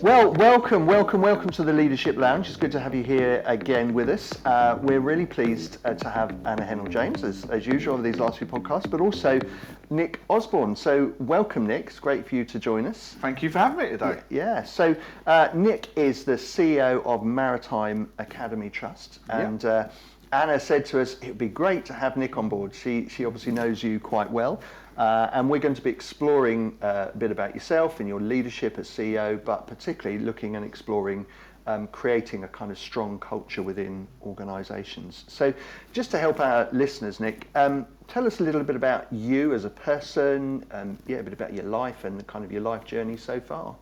Well, welcome to the Leadership Lounge. It's good to have you here again with us. We're really pleased to have Anna Hennell-James, as usual, on these last few podcasts, but also Nick Osborne. So welcome, Nick. It's great for you to join us. Thank you for having me today. Yeah. So Nick is the CEO of Maritime Academy Trust, and Anna said to us it would be great to have Nick on board. She obviously knows you quite well. And we're going to be exploring a bit about yourself and your leadership as CEO, but particularly looking and exploring creating a kind of strong culture within organisations. So just to help our listeners, Nick, tell us a little bit about you as a person, a bit about your life and the kind of your life journey so far.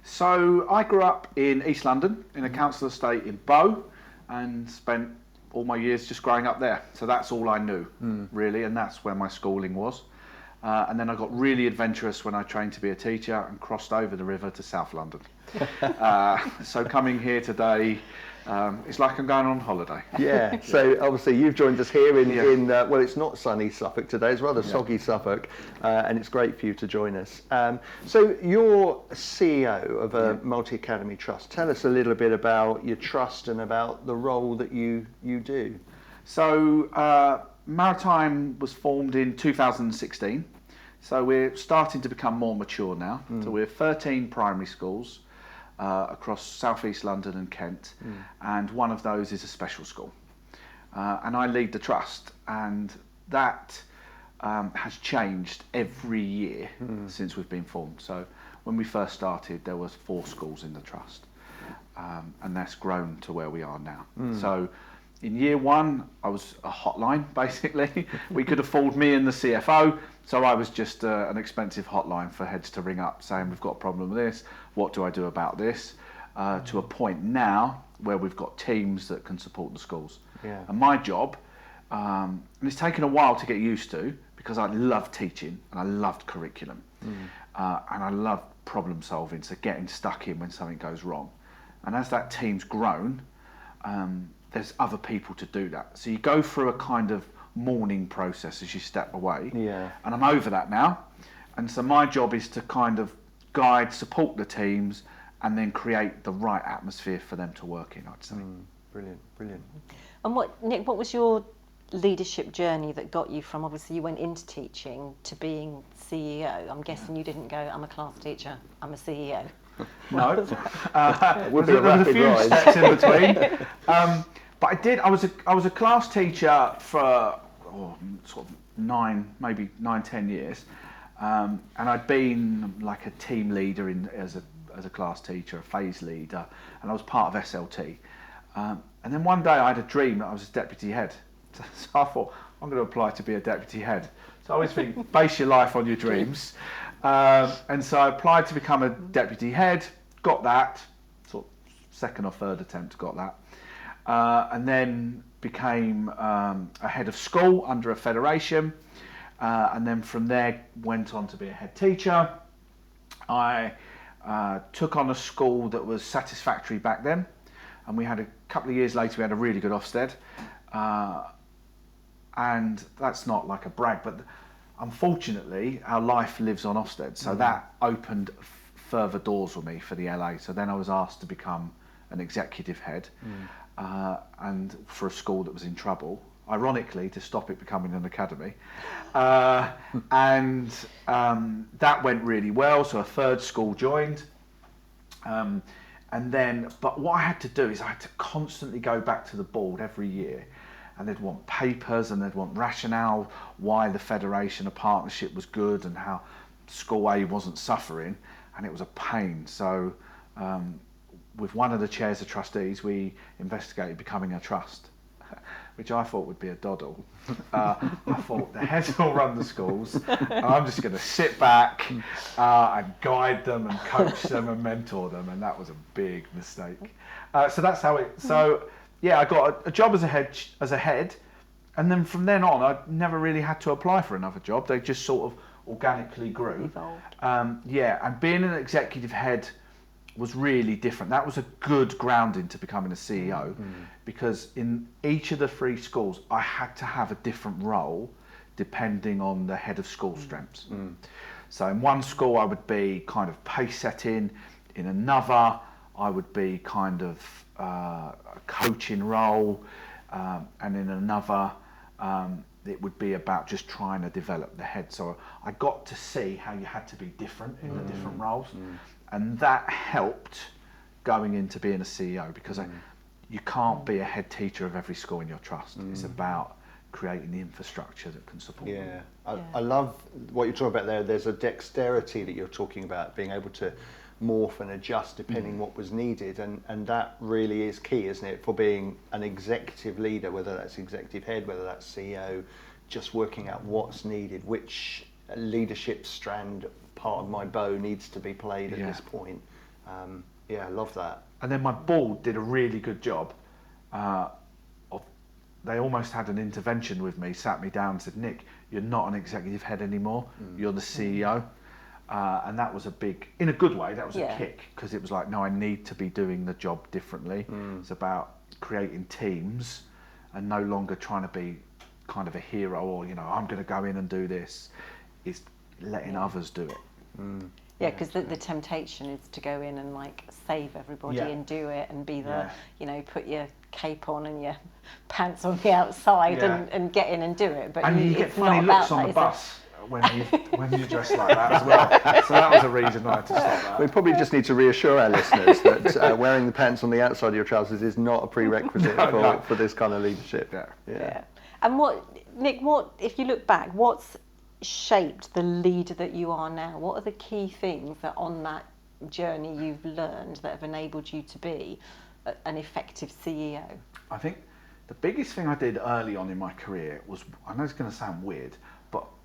So I grew up in East London in a council estate in Bow and spent all my years just growing up there. So that's all I knew, really, and that's where my schooling was. And then I got really adventurous when I trained to be a teacher and crossed over the river to South London. So coming here today, it's like I'm going on holiday. Yeah, so obviously you've joined us here in well, it's not sunny Suffolk today, it's rather soggy Suffolk, and it's great for you to join us. So you're CEO of a multi-academy trust. Tell us a little bit about your trust and about the role that you do. So Maritime was formed in 2016, so we're starting to become more mature now. So we're 13 primary schools across South East London and Kent, and one of those is a special school. And I lead the trust, and that has changed every year since we've been formed. So when we first started, there was 4 schools in the trust, and that's grown to where we are now. So in year 1, I was a hotline, basically. We could afford me and the CFO, so I was just an expensive hotline for heads to ring up saying, we've got a problem with this, what do I do about this? To a point now where we've got teams that can support the schools. Yeah. And my job, and it's taken a while to get used to, because I love teaching and I loved curriculum, and I love problem solving, so getting stuck in when something goes wrong. And as that team's grown, there's other people to do that. So you go through a kind of mourning process as you step away. Yeah. And I'm over that now. And so my job is to kind of guide, support the teams, and then create the right atmosphere for them to work in, I'd say. Brilliant. And Nick, what was your leadership journey that got you from, obviously you went into teaching, to being CEO? I'm guessing you didn't go, I'm a class teacher, I'm a CEO. No, there was a few steps in between. But I did. I was a class teacher for sort of 9-10 years, and I'd been like a team leader as a class teacher, a phase leader, and I was part of SLT. And then one day I had a dream that I was a deputy head. So I thought, I'm going to apply to be a deputy head. So I always think, base your life on your dreams. And so I applied to become a deputy head, got that, sort of second or third attempt, got that. And then became a head of school under a federation, and then from there went on to be a head teacher. I took on a school that was satisfactory back then, and we had a couple of years later we had a really good Ofsted, and that's not like a brag, but unfortunately our life lives on Ofsted, so that opened further doors for me for the LA. So then I was asked to become an executive head, and for a school that was in trouble, ironically, to stop it becoming an academy. And that went really well, so a third school joined. But what I had to do is I had to constantly go back to the board every year, and they'd want papers and they'd want rationale why the federation, a partnership was good and how school A wasn't suffering, and it was a pain. So with one of the chairs of trustees, we investigated becoming a trust, which I thought would be a doddle. I thought the heads will run the schools, and I'm just going to sit back and guide them and coach them and mentor them, and that was a big mistake. So that's how it. So yeah, I got a job as a head, and then from then on, I never really had to apply for another job. They just sort of organically grew. Evolved. And being an executive head was really different. That was a good grounding to becoming a CEO, because in each of the 3 schools I had to have a different role depending on the head of school strengths. So in one school I would be kind of pace setting, In another, I would be kind of a coaching role, and in another, it would be about just trying to develop the head. So I got to see how you had to be different in the different roles, and that helped going into being a CEO, because you can't be a head teacher of every school in your trust. It's about creating the infrastructure that can support them. I love what you're talking about there. There's a dexterity that you're talking about, being able to morph and adjust depending what was needed, and that really is key, isn't it, for being an executive leader, whether that's executive head, whether that's CEO, just working out what's needed, which leadership strand part of my bow needs to be played at this point. I love that. And then my board did a really good job. They almost had an intervention with me, sat me down and said, Nick, you're not an executive head anymore, you're the CEO. And that was a big, in a good way, that was a kick, because it was like, no, I need to be doing the job differently. It's about creating teams and no longer trying to be kind of a hero, or, you know, I'm going to go in and do this. It's letting others do it. Yeah, because the temptation is to go in and like save everybody and do it and be the, you know, put your cape on and your pants on the outside and get in and do it. But and you get funny looks on the bus when you dress like that as well. So that was a reason I had to stop that. We probably just need to reassure our listeners that wearing the pants on the outside of your trousers is not a prerequisite for this kind of leadership. Yeah. And Nick, if you look back, what's shaped the leader that you are now? What are the key things that on that journey you've learned that have enabled you to be an effective CEO? I think the biggest thing I did early on in my career was, I know it's going to sound weird,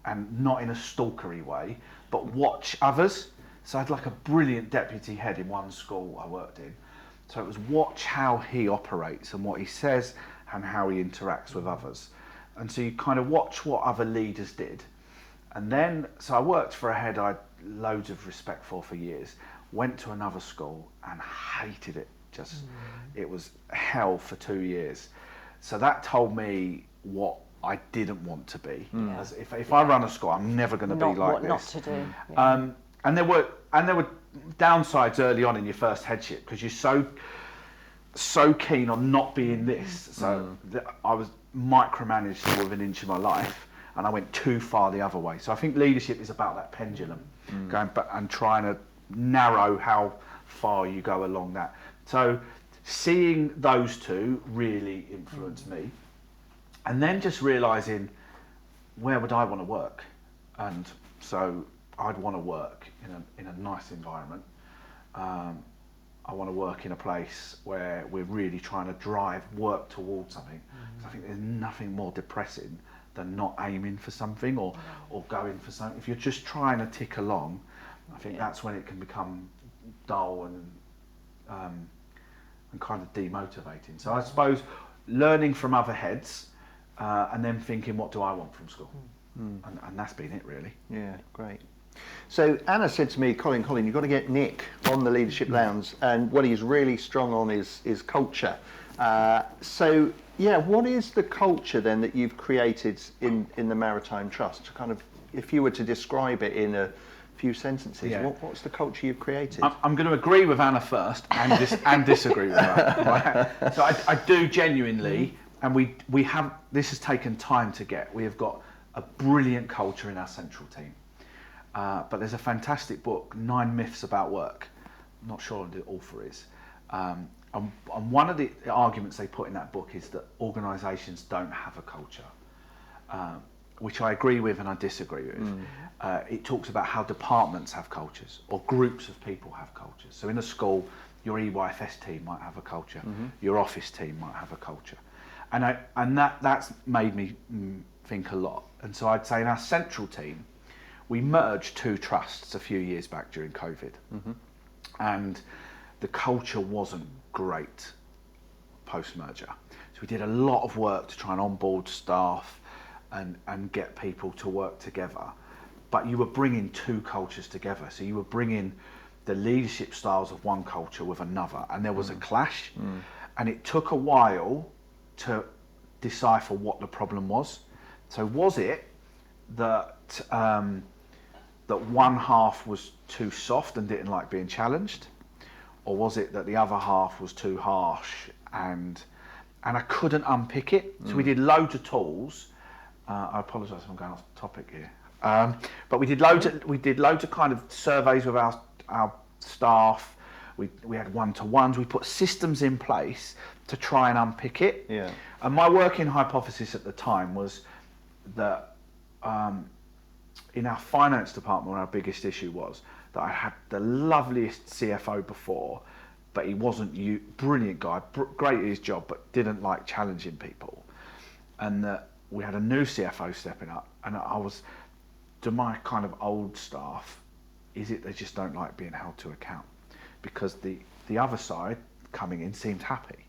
and not in a stalkery way, but watch others. So I had like a brilliant deputy head in one school I worked in. So it was watch how he operates and what he says and how he interacts with others. And so you kind of watch what other leaders did. And then, so I worked for a head I had loads of respect for years, went to another school and hated it. It was hell for 2 years. So that told me what I didn't want to be. As if I run a school, I'm never going to be like what this. Not to do. And there were downsides early on in your first headship, because you're so keen on not being this. So I was micromanaged within an inch of my life, and I went too far the other way. So I think leadership is about that pendulum, going back and trying to narrow how far you go along that. So seeing those two really influenced me. And then just realising, where would I want to work? And so I'd want to work in a nice environment. I want to work in a place where we're really trying to work towards something. I think there's nothing more depressing than not aiming for something or going for something. If you're just trying to tick along, I think that's when it can become dull and kind of demotivating. So I suppose learning from other heads, and then thinking, what do I want from school? And that's been it, really. Yeah, great. So Anna said to me, Colin, you've got to get Nick on the Leadership Lounge, and what he's really strong on is culture. So what is the culture then that you've created in the Maritime Trust? Kind of, if you were to describe it in a few sentences, what's the culture you've created? I'm going to agree with Anna first and disagree with her. Right? So I do genuinely, and we have, this has taken time to get. We have got a brilliant culture in our central team. But there's a fantastic book, 9 Myths About Work. I'm not sure what the author is. And one of the arguments they put in that book is that organisations don't have a culture, which I agree with and I disagree with. It talks about how departments have cultures, or groups of people have cultures. So in a school, your EYFS team might have a culture, your office team might have a culture. And that's made me think a lot. And so I'd say in our central team, we merged 2 trusts a few years back during COVID, and the culture wasn't great post-merger. So we did a lot of work to try and onboard staff and get people to work together. But you were bringing 2 cultures together. So you were bringing the leadership styles of one culture with another, and there was a clash. And it took a while to decipher what the problem was. So was it that that one half was too soft and didn't like being challenged? or was it that the other half was too harsh, and I couldn't unpick it. So we did loads of tools. I apologise if I'm going off topic here, but we did loads of kind of surveys with our staff. We had one-to-ones. We put systems in place to try and unpick it. Yeah. And my working hypothesis at the time was that in our finance department, our biggest issue was that I had the loveliest CFO before, but he wasn't brilliant guy, great at his job, but didn't like challenging people. And that we had a new CFO stepping up, and to my kind of old staff, they just don't like being held to account, because the other side coming in seemed happy.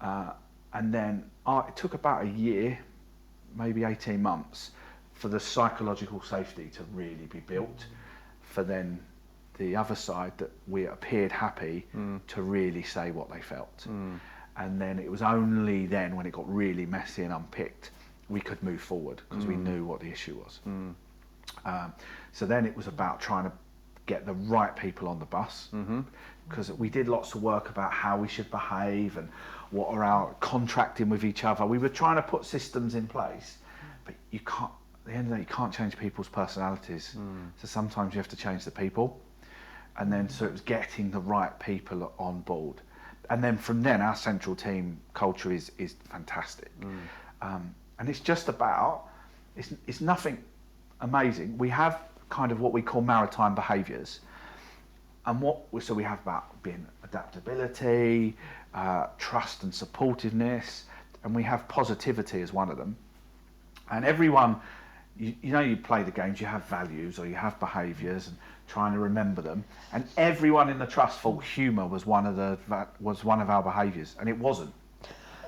And then it took about a year, maybe 18 months, for the psychological safety to really be built, for then the other side that we appeared happy to really say what they felt. And then it was only then, when it got really messy and unpicked, we could move forward, because we knew what the issue was. So then it was about trying to get the right people on the bus, because we did lots of work about how we should behave and what are our contracting with each other. We were trying to put systems in place, but you can't, at the end of the day, you can't change people's personalities. So sometimes you have to change the people. And then, so it was getting the right people on board. And then from then, our central team culture is fantastic. And it's just about, it's nothing amazing. We have kind of what we call maritime behaviours. And so we have about being adaptability, trust and supportiveness, and we have positivity as one of them. And everyone, you play the games, you have values or you have behaviours, and trying to remember them. And everyone in the trust thought humour was one of our behaviours, and it wasn't.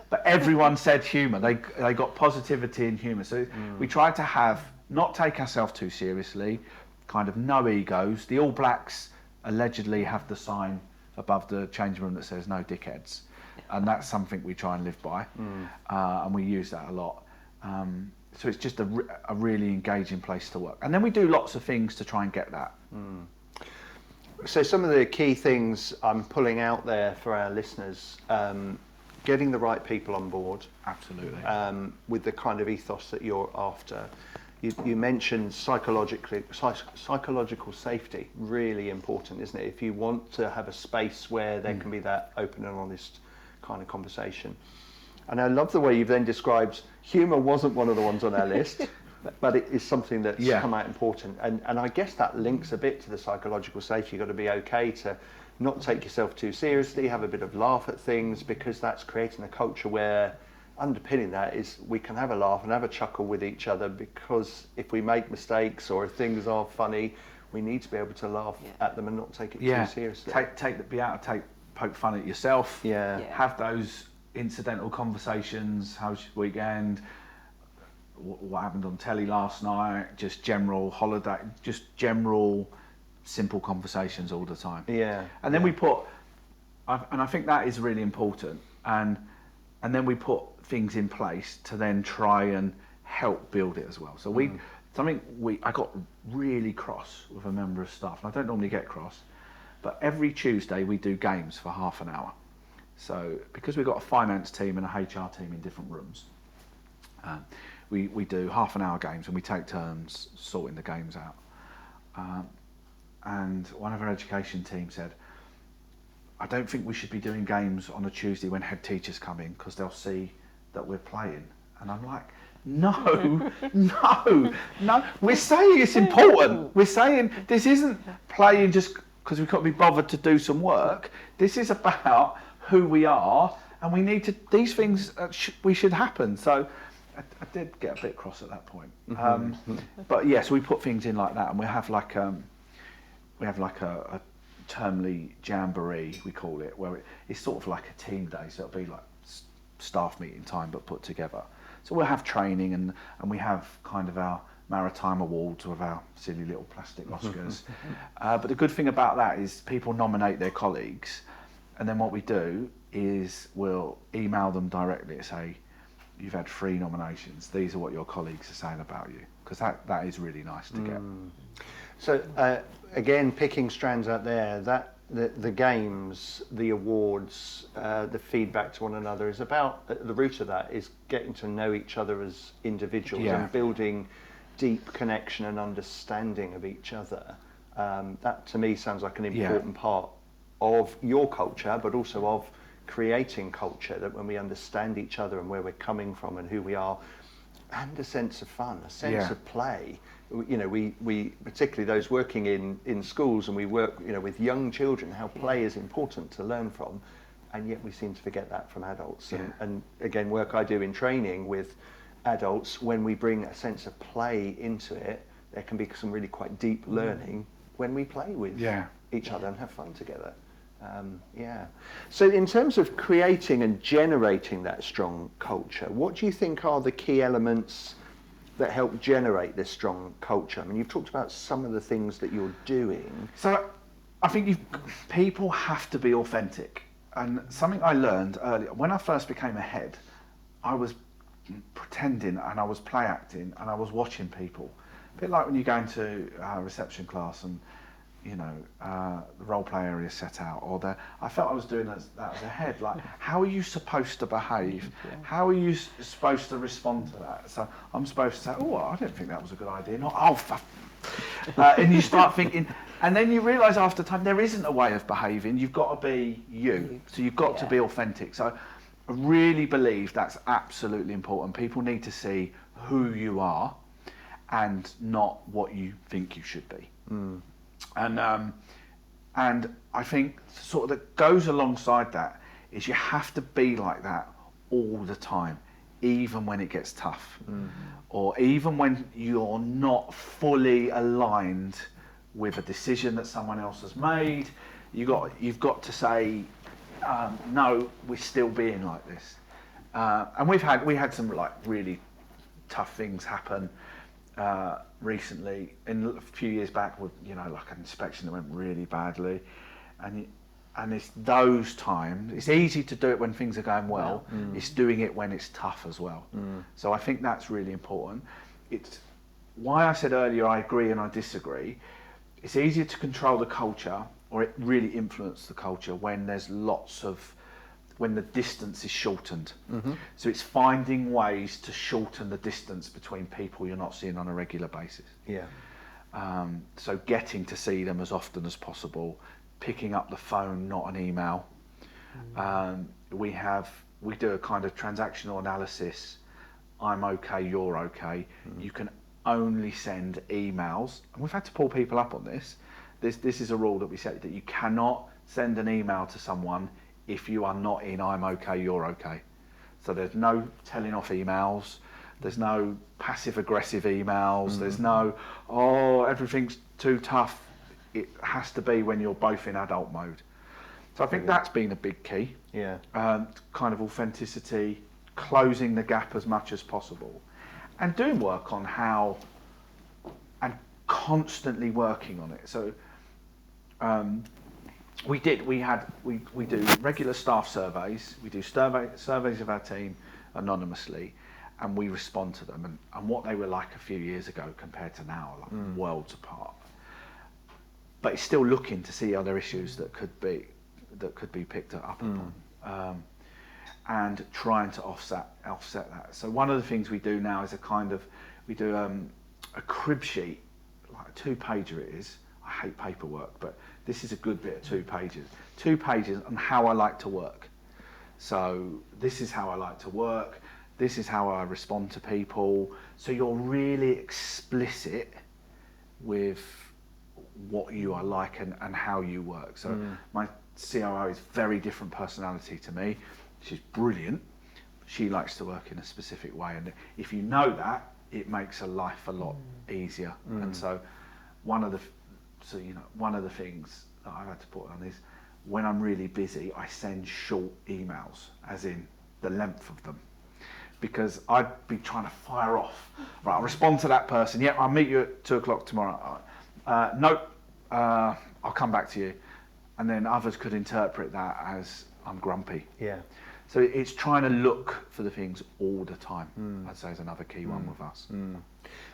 But everyone said humour. They got positivity and humour. So we tried to not take ourselves too seriously, kind of no egos. The All Blacks allegedly have the sign above the changing room that says "No dickheads," and that's something we try and live by, and we use that a lot. So it's just a really engaging place to work. And then we do lots of things to try and get that. So some of the key things I'm pulling out there for our listeners, getting the right people on board. Absolutely. With the kind of ethos that you're after. You mentioned psychological safety, really important, isn't it? If you want to have a space where there can be that open and honest kind of conversation. And I love the way you've then described humour wasn't one of the ones on our list, but it is something that's come out important. And I guess that links a bit to the psychological safety. You've got to be okay to not take yourself too seriously, have a bit of laugh at things, because that's creating a culture where underpinning that is we can have a laugh and have a chuckle with each other, because if we make mistakes or if things are funny, we need to be able to laugh at them and not take it too seriously. Be able to poke fun at yourself. Yeah. Have those incidental conversations. How's your weekend? What happened on telly last night? Just general holiday, just general simple conversations all the time. Yeah. And then I think that is really important. And then we put things in place to then try and help build it as well. So I got really cross with a member of staff. And I don't normally get cross, but every Tuesday we do games for half an hour. So because we've got a finance team and a HR team in different rooms, we do half an hour games, and we take turns sorting the games out. And one of our education team said, I don't think we should be doing games on a Tuesday when head teachers come in, because they'll see that we're playing. And I'm like, no. We're saying it's important. We're saying this isn't playing just because we've got to be bothered to do some work. This is about who we are, and we need to, these things we should happen. So I did get a bit cross at that point. But yes, we put things in like that, and we have like a termly jamboree, we call it, where it's sort of like a team day, so it'll be like staff meeting time but put together. So we'll have training, and we have kind of our Maritime awards with our silly little plastic Oscars. But the good thing about that is people nominate their colleagues, and then what we do is we'll email them directly and say, you've had 3 nominations, these are what your colleagues are saying about you, because that is really nice to get. So again, picking strands out there, that the games, the awards, the feedback to one another is about, at the root of that is getting to know each other as individuals and building deep connection and understanding of each other. That to me sounds like an important part of your culture, but also of creating culture, that when we understand each other and where we're coming from and who we are, and a sense of fun, a sense of play. You know, we particularly those working in schools, and we work, you know, with young children, how play is important to learn from, and yet we seem to forget that from adults. And again, work I do in training with adults, when we bring a sense of play into it, there can be some really quite deep learning when we play with each other and have fun together. So in terms of creating and generating that strong culture, what do you think are the key elements that help generate this strong culture? I mean, you've talked about some of the things that you're doing. So I think people have to be authentic. And something I learned earlier, when I first became a head, I was pretending and I was play acting and I was watching people. A bit like when you go into reception class and, you know, the role play area set out, or I felt I was doing that as a head. Like, how are you supposed to behave? How are you supposed to respond to that? So I'm supposed to say, oh, I don't think that was a good idea. Not, and you start thinking, and then you realise after time there isn't a way of behaving. You've got to be you. So you've got to be authentic. So I really believe that's absolutely important. People need to see who you are and not what you think you should be. And I think sort of that goes alongside that is you have to be like that all the time, even when it gets tough, or even when you're not fully aligned with a decision that someone else has made. You've got to say, no, we're still being like this. And we had some like really tough things happen recently, a few years back, with, you know, like an inspection that went really badly, and it's those times. It's easy to do it when things are going well. It's doing it when it's tough as well. So I think that's really important. It's why I said earlier I agree and I disagree. It's easier to control the culture, or it really influence the culture, when there's when the distance is shortened. So it's finding ways to shorten the distance between people you're not seeing on a regular basis. So getting to see them as often as possible, picking up the phone, not an email. We do a kind of transactional analysis. I'm okay, you're okay. You can only send emails, and we've had to pull people up on this. This is a rule that we set, that you cannot send an email to someone if you are not in I'm okay, you're okay. So there's no telling off emails, there's no passive aggressive emails, there's no, oh, everything's too tough. It has to be when you're both in adult mode. So I think that's been a big key. Kind of authenticity, closing the gap as much as possible, and doing work on how, and constantly working on it. So we do regular staff surveys. We do surveys of our team anonymously, and we respond to them. And what they were like a few years ago compared to now are like worlds apart. But it's still looking to see other issues that could be picked up upon, and trying to offset that. So one of the things we do now is we do a crib sheet, like a 2-pager it is. I hate paperwork, but this is a good bit of 2 pages. 2 pages on how I like to work. So this is how I like to work. This is how I respond to people. So you're really explicit with what you are like and how you work. So my COO is very different personality to me. She's brilliant. She likes to work in a specific way. And if you know that, it makes a life a lot easier. And so one of the things that I've had to put on is, when I'm really busy, I send short emails, as in the length of them, because I'd be trying to fire off. Right, I'll respond to that person. Yeah, I'll meet you at 2:00 tomorrow. Nope, I'll come back to you. And then others could interpret that as I'm grumpy. So it's trying to look for the things all the time. I'd say is another key one with us. And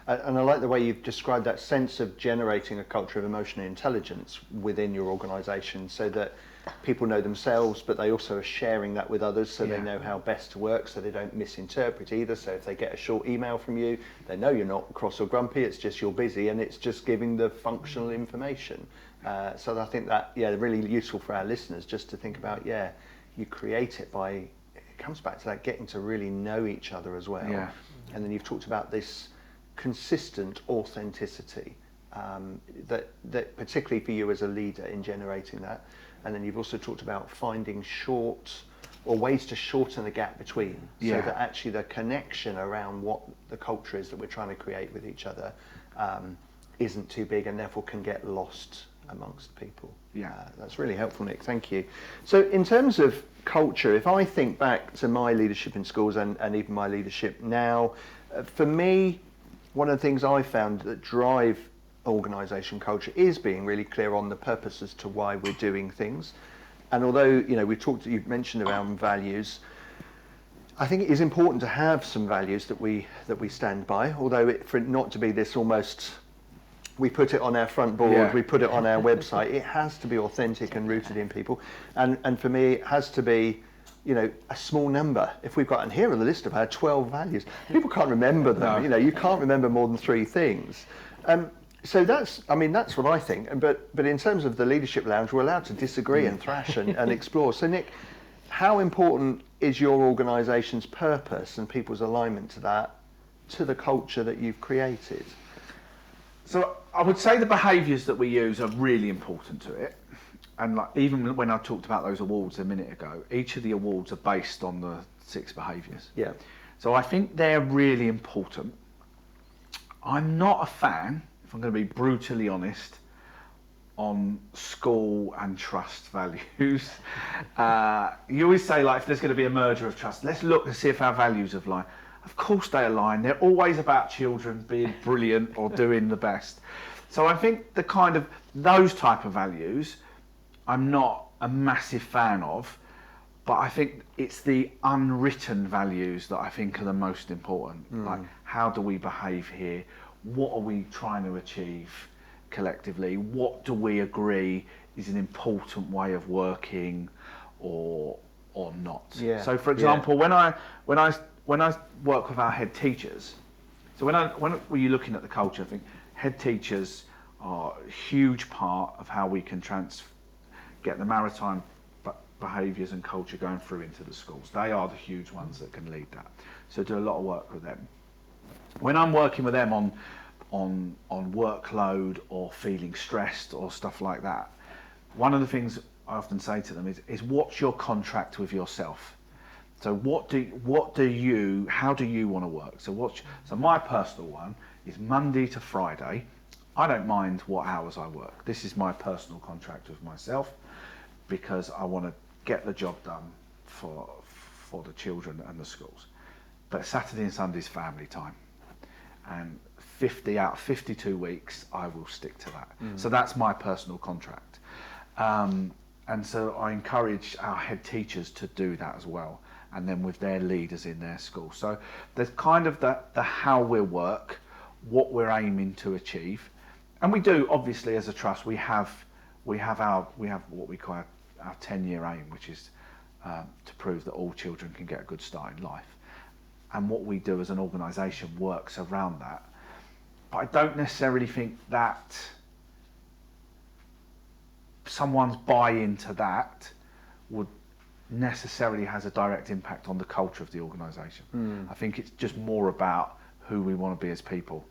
I like the way you've described that sense of generating a culture of emotional intelligence within your organisation, so that people know themselves, but they also are sharing that with others, so they know how best to work, so they don't misinterpret either. So if they get a short email from you, they know you're not cross or grumpy, it's just you're busy, and it's just giving the functional information. So I think that, really useful for our listeners, just to think about, you create it by, it comes back to that, getting to really know each other as well. Yeah. And then you've talked about this consistent authenticity, that particularly for you as a leader in generating that. And then you've also talked about finding ways to shorten the gap between, so that actually the connection around what the culture is that we're trying to create with each other isn't too big, and therefore can get lost amongst people. That's really helpful, Nick, thank you. So in terms of culture, if I think back to my leadership in schools and even my leadership now, for me, one of the things I found that drive organisation culture is being really clear on the purpose as to why we're doing things. And although you've mentioned around values, I think it is important to have some values that we stand by, although for it not to be this almost, we put it on our front board, we put it on our website, it has to be authentic and rooted in people. And for me, it has to be, a small number. If we've got, and here are the list of our 12 values, people can't remember them. You can't remember more than 3 things. So that's what I think. But in terms of the Leadership Lounge, we're allowed to disagree and thrash and explore. So Nick, how important is your organisation's purpose and people's alignment to that, to the culture that you've created? So I would say the behaviours that we use are really important to it. And even when I talked about those awards a minute ago, each of the awards are based on the 6 behaviours. Yeah. So I think they're really important. I'm not a fan, if I'm going to be brutally honest, on school and trust values. You always say, if there's going to be a merger of trust, let's look and see if our values align. Of course they align. They're always about children being brilliant or doing the best. So I think those type of values, I'm not a massive fan of, but I think it's the unwritten values that I think are the most important. Like, how do we behave here? What are we trying to achieve collectively? What do we agree is an important way of working, or not? Yeah. So, for example, when I work with our head teachers, so when you're looking at the culture, I think head teachers are a huge part of how we can get the maritime behaviours and culture going through into the schools. They are the huge ones that can lead that. So do a lot of work with them. When I'm working with them on workload or feeling stressed or stuff like that, one of the things I often say to them is what's your contract with yourself? So how do you want to work? So my personal one is Monday to Friday. I don't mind what hours I work. This is my personal contract with myself, because I want to get the job done for the children and the schools. But Saturday and Sunday is family time. And 50 out of 52 weeks, I will stick to that. So that's my personal contract. And so I encourage our head teachers to do that as well, and then with their leaders in their school. So there's kind of the how we work, what we're aiming to achieve. And we do, obviously, as a trust, we have what we call our 10-year aim, which is to prove that all children can get a good start in life. And what we do as an organisation works around that. But I don't necessarily think that someone's buy-in to that would necessarily has a direct impact on the culture of the organisation. I think it's just more about who we want to be as people.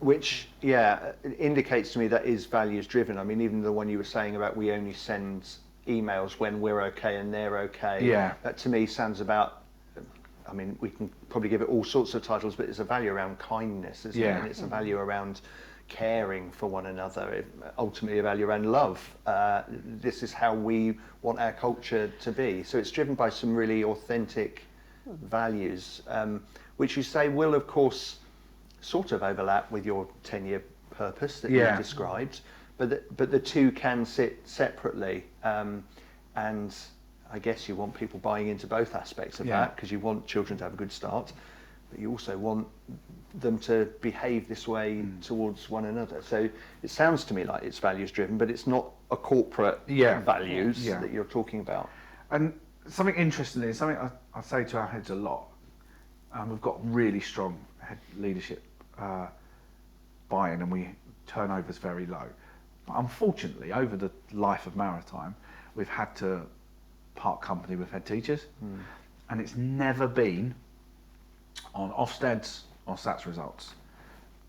Which, indicates to me that is values driven. I mean, even the one you were saying about we only send emails when we're okay and they're okay. Yeah. That to me sounds about, I mean, we can probably give it all sorts of titles, but it's a value around kindness, isn't it? And it's a value around caring for one another, ultimately a value around love. This is how we want our culture to be. So it's driven by some really authentic values, which you say will, of course, sort of overlap with your 10-year purpose that you've described, but the two can sit separately. And I guess you want people buying into both aspects of that, because you want children to have a good start, but you also want them to behave this way towards one another. So it sounds to me like it's values driven, but it's not a corporate values that you're talking about. And something interesting is something I say to our heads a lot. We've got really strong head leadership buy-in, and turnover's very low. But unfortunately, over the life of Maritime, we've had to part company with head teachers, and it's never been on Ofsteds or SATs results.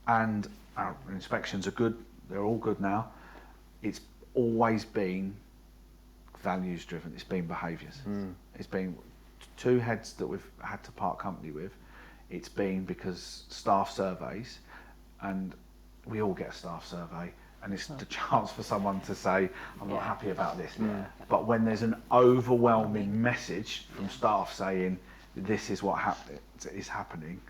And our inspections are good, they're all good now. It's always been values driven, it's been behaviours. It's been 2 heads that we've had to part company with. It's been because staff surveys, and we all get a staff survey, and it's the chance for someone to say, I'm not happy about this. But when there's an overwhelming message from staff saying, this is what is happening,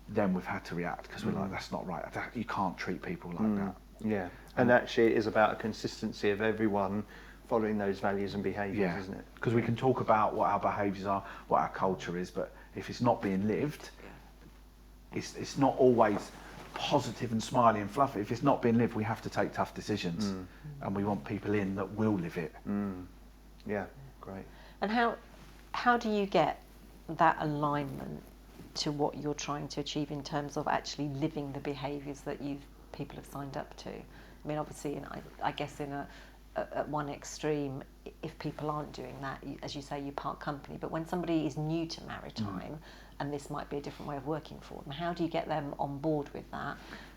then we've had to react, because we're like, that's not right. You can't treat people like that. Yeah, and actually it is about a consistency of everyone following those values and behaviours, isn't it? Because we can talk about what our behaviours are, what our culture is, but if it's not being lived, it's not always positive and smiley and fluffy. If it's not being lived, we have to take tough decisions, and we want people in that will live it. Yeah, great. And how do you get that alignment to what you're trying to achieve in terms of actually living the behaviours that people have signed up to? I mean, obviously, I guess at one extreme, if people aren't doing that, as you say, you part company. But when somebody is new to Maritime, and this might be a different way of working for them, how do you get them on board with that,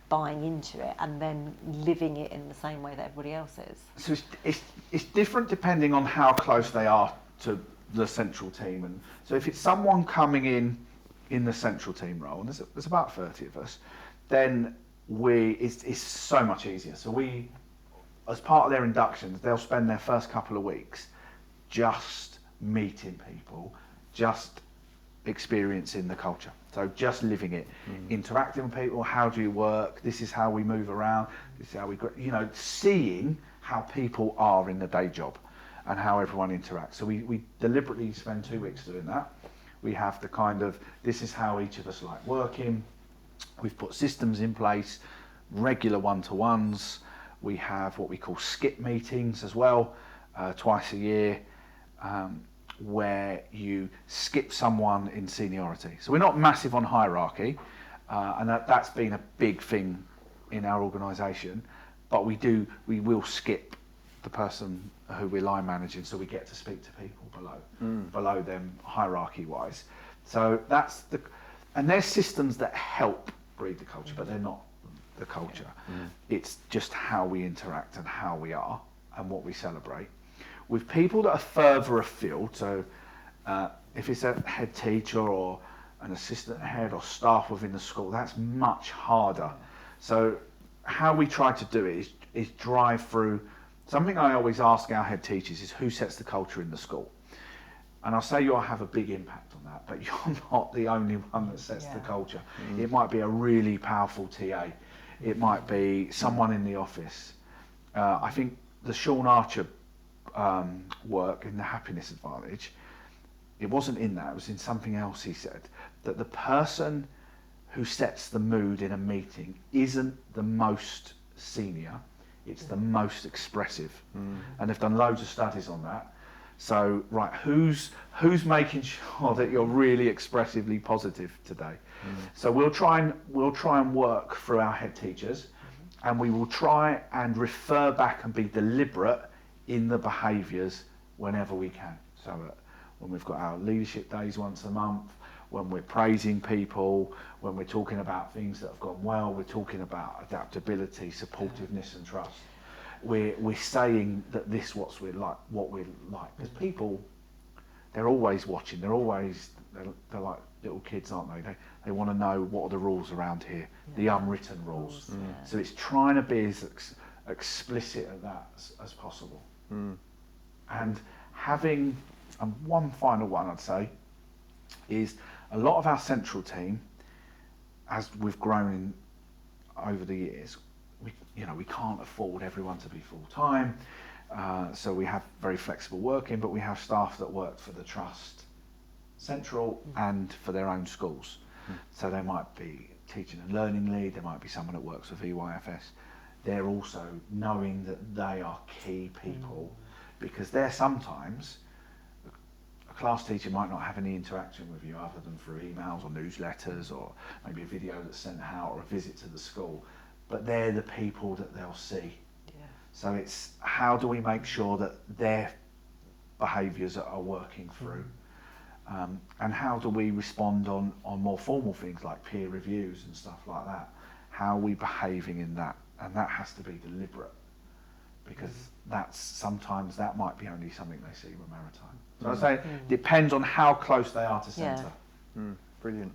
buying into it, and then living it in the same way that everybody else is? So it's different depending on how close they are to the central team. And so if it's someone coming in the central team role, and there's about 30 of us, then it's so much easier. So we, as part of their inductions, they'll spend their first couple of weeks just meeting people, just experiencing the culture. So just living it, interacting with people. How do you work? This is how we move around. This is how we, seeing how people are in the day job and how everyone interacts. So we deliberately spend 2 weeks doing that. We have the kind of, this is how each of us like working. We've put systems in place, regular one-to-ones. We have what we call skip meetings as well, twice a year, where you skip someone in seniority. So we're not massive on hierarchy, and that's been a big thing in our organisation, but we will skip the person who we're line managing, so we get to speak to people below them hierarchy wise. So and there's systems that help breed the culture, but they're not the culture. It's just how we interact and how we are and what we celebrate. With people that are further afield, so if it's a head teacher or an assistant head or staff within the school, that's much harder. So how we try to do it is drive through. Something I always ask our head teachers is, who sets the culture in the school? And I'll say you'll have a big impact on that, but you're not the only one that sets the culture. It might be a really powerful TA. It might be someone in the office. I think the Sean Archer work in the Happiness Advantage, it wasn't in that, it was in something else. He said that the person who sets the mood in a meeting isn't the most senior, it's the most expressive. And they've done loads of studies on that. So, right, who's making sure that you're really expressively positive today? So we'll try and work through our head teachers, and we will try and refer back and be deliberate in the behaviours whenever we can. So when we've got our leadership days once a month, when we're praising people, when we're talking about things that have gone well, we're talking about adaptability, supportiveness and trust. We're saying that this is what we're like. Because people, they're always watching, they're like little kids, aren't they? They want to know what are the rules around here, the unwritten rules. So it's trying to be as explicit at that as possible. And having, and one final one I'd say, is a lot of our central team, as we've grown over the years, we can't afford everyone to be full time. So we have very flexible working, but we have staff that work for the Trust Central and for their own schools. So they might be teaching and learning lead, there might be someone that works with EYFS. They're also knowing that they are key people, because they're sometimes, a class teacher might not have any interaction with you other than through emails or newsletters or maybe a video that's sent out or a visit to the school, but they're the people that they'll see. So it's how do we make sure that their behaviours are working through, and how do we respond on more formal things like peer reviews and stuff like that? How are we behaving in that? And that has to be deliberate, because that's sometimes that might be only something they see with Maritime. So I say it depends on how close they are to centre. Brilliant.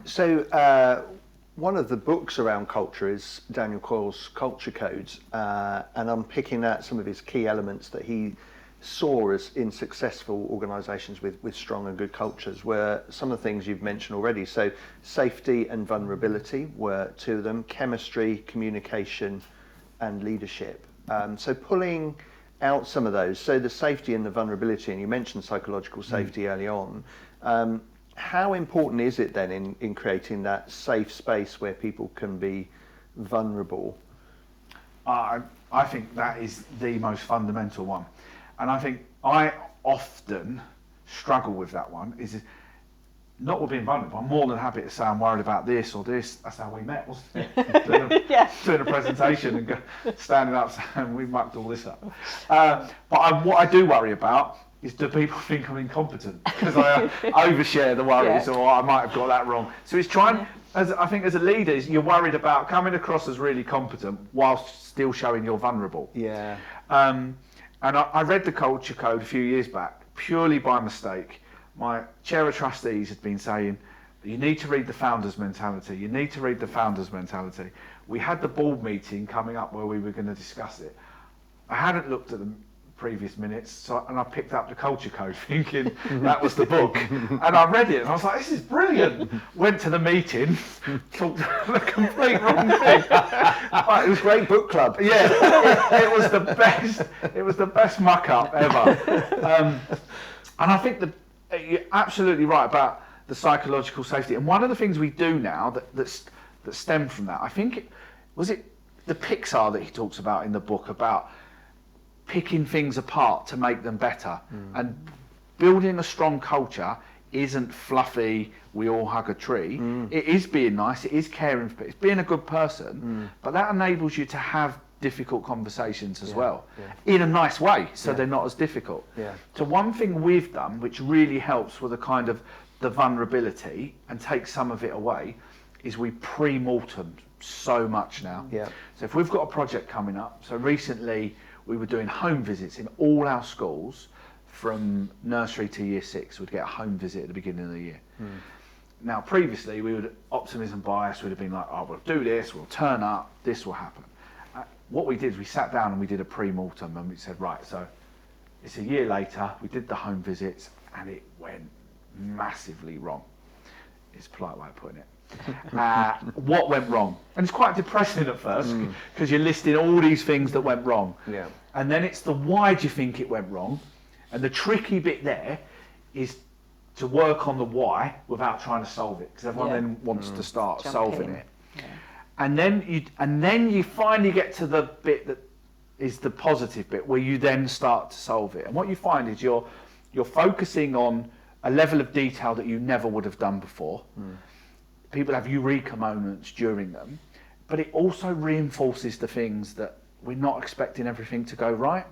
So one of the books around culture is Daniel Coyle's Culture Codes, and I'm picking out some of his key elements that he saw as in successful organisations with strong and good cultures were some of the things you've mentioned already. So safety and vulnerability were two of them, chemistry, communication and leadership. So pulling out some of those, so the safety and the vulnerability, and you mentioned psychological safety early on, how important is it then in creating that safe space where people can be vulnerable? I think that is the most fundamental one. And I think I often struggle with that one, is not with being vulnerable. I'm more than happy to say I'm worried about this or this. That's how we met, wasn't it? Doing a presentation and standing up saying we mucked all this up. But what I do worry about is, do people think I'm incompetent because I overshare the worries, or I might have got that wrong. So it's trying, I think as a leader, you're worried about coming across as really competent whilst still showing you're vulnerable. And I read the Culture Code a few years back, purely by mistake. My chair of trustees had been saying, you need to read the founder's mentality, you need to read the founder's mentality. We had the board meeting coming up where we were going to discuss it. I hadn't looked at the previous minutes, and I picked up the Culture Code thinking that was the book. And I read it and I was like, this is brilliant. Went to the meeting, talked the complete wrong thing. But It was great book club. it was the best. It was the best muck up ever. And I think you're absolutely right about the psychological safety. And one of the things we do now that stem from that, I think was it the Pixar that he talks about in the book about picking things apart to make them better. And building a strong culture isn't fluffy, we all hug a tree. It is being nice, it is caring, it's being a good person, but that enables you to have difficult conversations as well, in a nice way, so they're not as difficult. So one thing we've done, which really helps with the vulnerability and takes some of it away, is we pre-mortem so much now. So if we've got a project coming up, so recently we were doing home visits in all our schools from nursery to year 6. We'd get a home visit at the beginning of the year. Now previously we would, optimism bias, would have been like, oh, we'll do this, we'll turn up, this will happen. What we did is we sat down and we did a pre-mortem and we said, right, so it's a year later, we did the home visits and it went massively wrong. It's a polite way of putting it. What went wrong? And it's quite depressing at first because you're listing all these things that went wrong. And then it's the why do you think it went wrong? And the tricky bit there is to work on the why without trying to solve it, because everyone then wants to start solving it. And then you finally get to the bit that is the positive bit where you then start to solve it. And what you find is you're focusing on a level of detail that you never would have done before. People have eureka moments during them, but it also reinforces the things that we're not expecting everything to go right.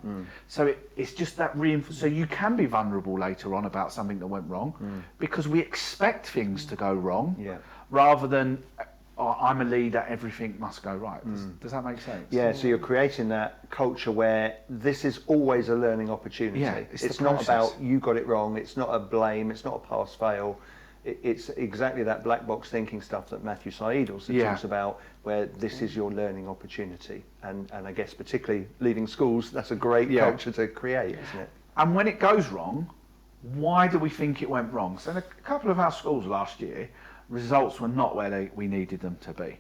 So it's just that so you can be vulnerable later on about something that went wrong because we expect things to go wrong rather than, oh, I'm a leader, everything must go right. Does that make sense? Yeah, so you're creating that culture where this is always a learning opportunity. It's not about you got it wrong, it's not a blame, it's not a pass-fail. It's exactly that black box thinking stuff that Matthew Said also talks about, where this is your learning opportunity. And I guess particularly leaving schools, that's a great culture to create, isn't it? And when it goes wrong, why do we think it went wrong? So in a couple of our schools last year, results were not where we needed them to be.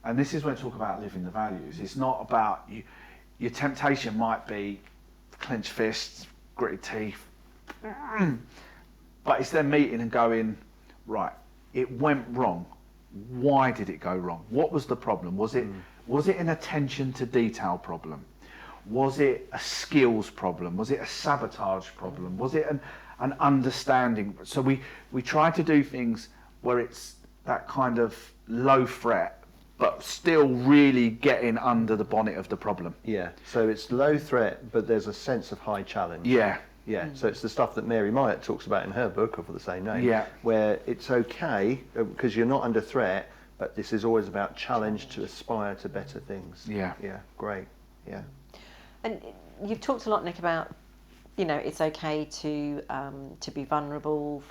And this is when we talk about living the values. It's not about you. your temptation might be clenched fists, gritted teeth, but it's then meeting and going, right, it went wrong. Why did it go wrong? What was the problem? Was it an attention to detail problem? Was it a skills problem? Was it a sabotage problem? Was it an understanding? So we try to do things where it's that kind of low threat, but still really getting under the bonnet of the problem. Yeah, so it's low threat, but there's a sense of high challenge. Yeah. Yeah, so it's the stuff that Mary Myatt talks about in her book of the same name, Yeah. where it's okay because you're not under threat, but this is always about challenge to aspire to better things. Yeah. Yeah, great. Yeah. And you've talked a lot, Nick, about, it's okay to be vulnerable,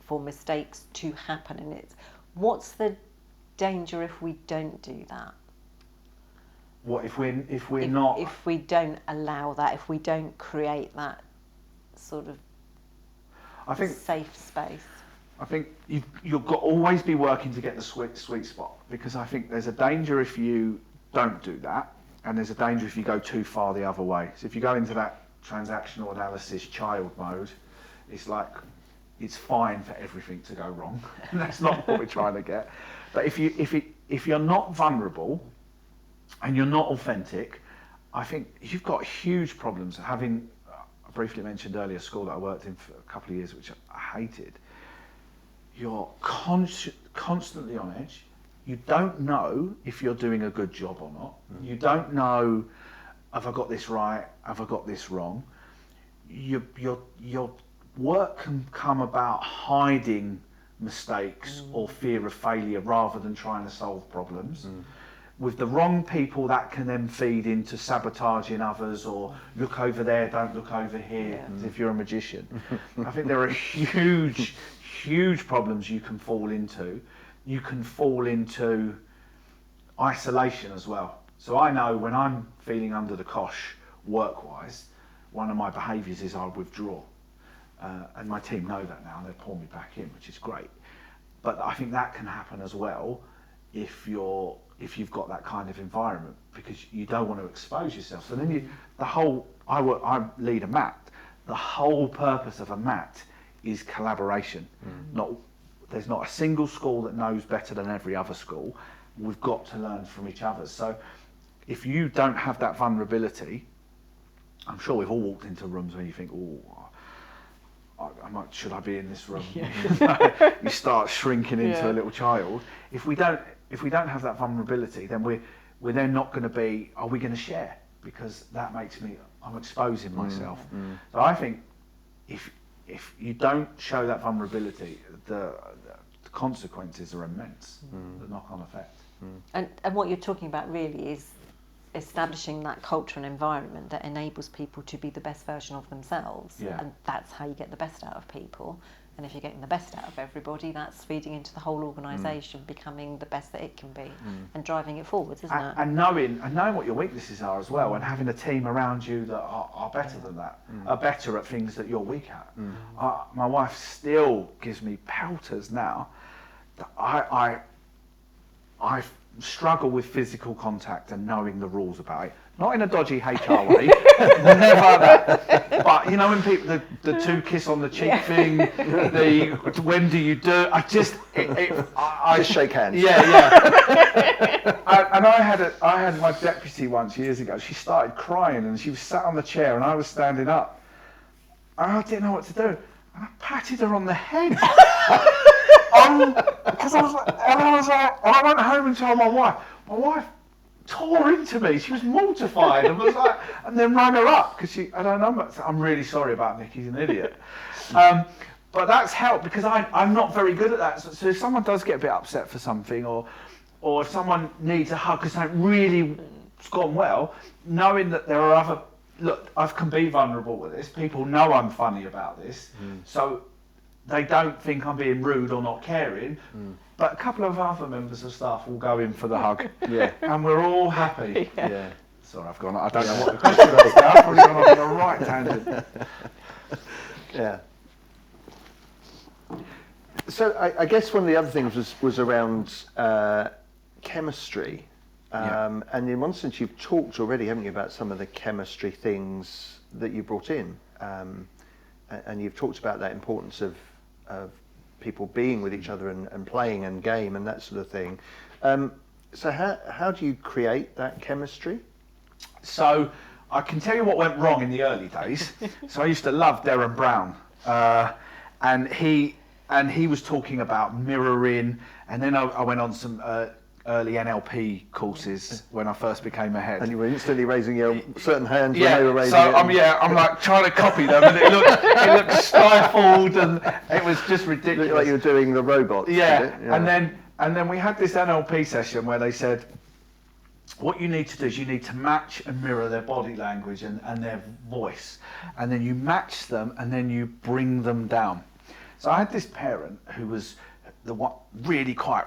for mistakes to happen, and what's the danger if we don't do that? What if we're not? If we don't allow that, if we don't create that sort of safe space. I think you've got to always be working to get the sweet spot, because I think there's a danger if you don't do that, and there's a danger if you go too far the other way. So if you go into that transactional analysis child mode, it's like it's fine for everything to go wrong. And that's not what we're trying to get. But if you're not vulnerable and you're not authentic, I think you've got huge problems. Having I briefly mentioned earlier a school that I worked in for a couple of years, which I hated. You're constantly on edge. You don't know if you're doing a good job or not. You don't know, have I got this right? Have I got this wrong? Your work can come about hiding mistakes or fear of failure rather than trying to solve problems. With the wrong people, that can then feed into sabotaging others, or look over there, don't look over here, as if you're a magician. I think there are huge problems you can fall into. You can fall into isolation as well. So I know when I'm feeling under the cosh work-wise, one of my behaviours is I withdraw. And my team know that now, and they pull me back in, which is great. But I think that can happen as well if you've got that kind of environment, because you don't want to expose yourself. So then I lead a MAT. The whole purpose of a MAT is collaboration. There's not a single school that knows better than every other school. We've got to learn from each other. So if you don't have that vulnerability, I'm sure we've all walked into rooms where you think, should I be in this room? Yeah. You start shrinking into a little child. If we don't have that vulnerability, then we're then not going to be. Are we going to share? Because that makes I'm exposing myself. So I think if you don't show that vulnerability, the consequences are immense. The knock-on effect. And what you're talking about really is establishing that culture and environment that enables people to be the best version of themselves. Yeah. And that's how you get the best out of people. And if you're getting the best out of everybody, that's feeding into the whole organisation becoming the best that it can be and driving it forwards, isn't it? And knowing what your weaknesses are as well, and having a team around you that are better than that, are better at things that you're weak at. My wife still gives me pelters now. I struggle with physical contact and knowing the rules about it. Not in a dodgy HR way, never that. But when people, the two kiss on the cheek thing, the when do you do? I just shake hands. Yeah. And I had my deputy once years ago. She started crying and she was sat on the chair and I was standing up. And I didn't know what to do. And I patted her on the head. Because I was like, and I went home and told my wife. My wife tore into me. She was mortified and was like, and then rang her up because I don't know. I'm really sorry about Nick. He's an idiot. But that's helped because I'm not very good at that. So if someone does get a bit upset for something, or if someone needs a hug because something really has gone well, knowing that there are other. Look, I can be vulnerable with this. People know I'm funny about this, so they don't think I'm being rude or not caring. But a couple of other members of staff will go in for the hug. Yeah. And we're all happy. Yeah. Sorry, I don't know what the question was. I've probably gone off on a right tangent. Yeah. So I guess one of the other things was around chemistry. And in one sense, you've talked already, haven't you, about some of the chemistry things that you brought in, and you've talked about that importance of people being with each other and playing and game and that sort of thing. So how do you create that chemistry? So I can tell you what went wrong in the early days. So I used to love Darren Brown, and he was talking about mirroring, and then I went on some early NLP courses when I first became a head. And you were instantly raising your certain hands when they were raising so it. I'm like trying to copy them, and it looked stifled, and it was just ridiculous. Looked like you were doing the robots. Yeah. And then we had this NLP session where they said, what you need to do is you need to match and mirror their body language and their voice, and then you match them and then you bring them down. So I had this parent who was the one really quite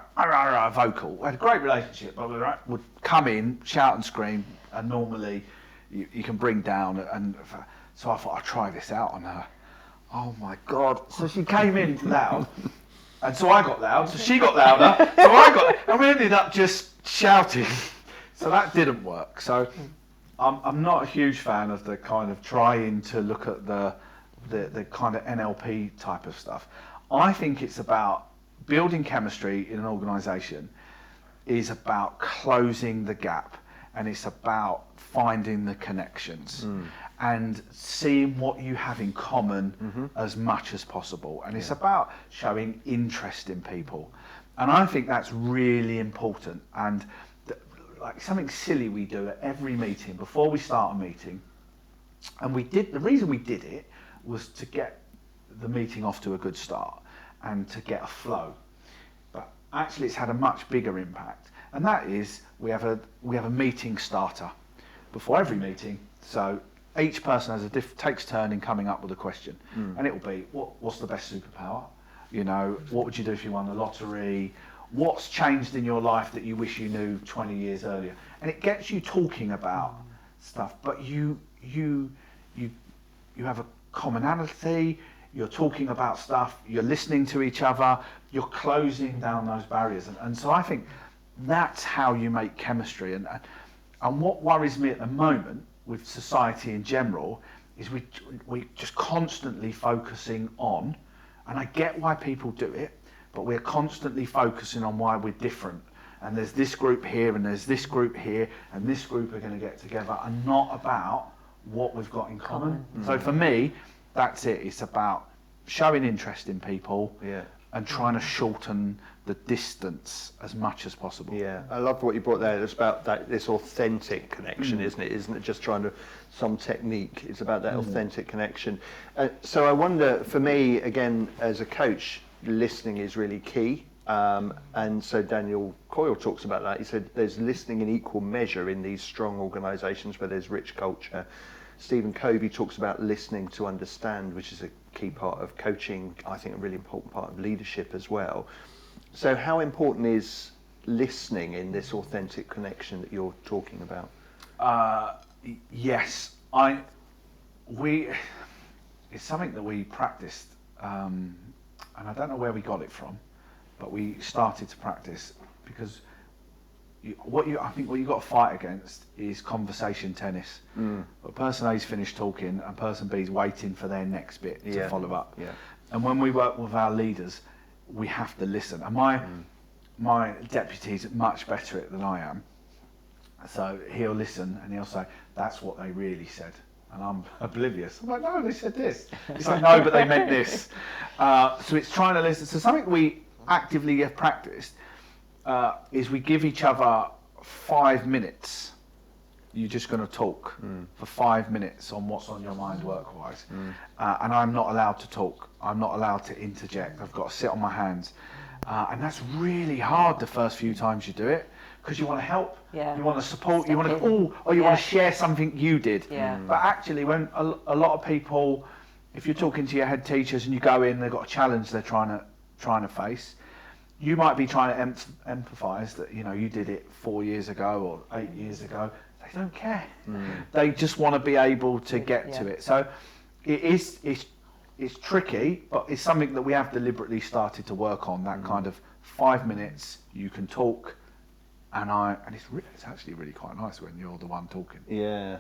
vocal. We had a great relationship, but would come in, shout and scream, and normally you can bring down. And so I thought I'd try this out on her. Oh my God! So she came in loud, and so I got loud. So she got louder. And we ended up just shouting. So that didn't work. So I'm not a huge fan of the kind of trying to look at the kind of NLP type of stuff. I think it's about building chemistry in an organisation is about closing the gap, and it's about finding the connections and seeing what you have in common as much as possible. And it's about showing interest in people. And I think that's really important. And like something silly we do at every meeting before we start a meeting, and the reason we did it was to get the meeting off to a good start and to get a flow. But actually it's had a much bigger impact, and that is we have a meeting starter before every meeting. So each person has takes turn in coming up with a question, and it will be what's the best superpower? You know, what would you do if you won the lottery? What's changed in your life that you wish you knew 20 years earlier? And it gets you talking about stuff, but you have a commonality, you're talking about stuff, you're listening to each other, you're closing down those barriers. And so I think that's how you make chemistry. And what worries me at the moment with society in general is we just constantly focusing on, and I get why people do it, but we're constantly focusing on why we're different. And there's this group here, and there's this group here, and this group are going to get together, and not about what we've got in common. So for me, that's it. It's about showing interest in people and trying to shorten the distance as much as possible. Yeah, I love what you brought there. It's about this authentic connection, isn't it? Isn't it just trying to some technique? It's about that authentic connection. So I wonder, for me, again, as a coach, listening is really key. And so Daniel Coyle talks about that. He said there's listening in equal measure in these strong organisations where there's rich culture. Stephen Covey talks about listening to understand, which is a key part of coaching, I think a really important part of leadership as well. So how important is listening in this authentic connection that you're talking about? Yes, it's something that we practiced, and I don't know where we got it from, but we started to practice because I think what you've got to fight against is conversation tennis. But person A's finished talking and person B's waiting for their next bit to follow up. Yeah. And when we work with our leaders, we have to listen. And my deputy's much better at it than I am. So he'll listen and he'll say, that's what they really said. And I'm oblivious. I'm like, no, they said this. He's like, no, but they meant this. So it's trying to listen. So something we actively have practiced is we give each other 5 minutes. You're just going to talk for 5 minutes on what's on your mind work-wise. And I'm not allowed to talk. I'm not allowed to interject. I've got to sit on my hands. And that's really hard the first few times you do it, because you want to help, you want to support, you want to, you want to share something you did. But actually, when a lot of people, if you're talking to your head teachers and you go in, they've got a challenge they're trying to face. You might be trying to empathise that you did it 4 years ago or 8 years ago. They don't care. They just want to be able to get to it. So it's tricky, but it's something that we have deliberately started to work on. That kind of 5 minutes, you can talk, and it's actually really quite nice when you're the one talking. Yeah,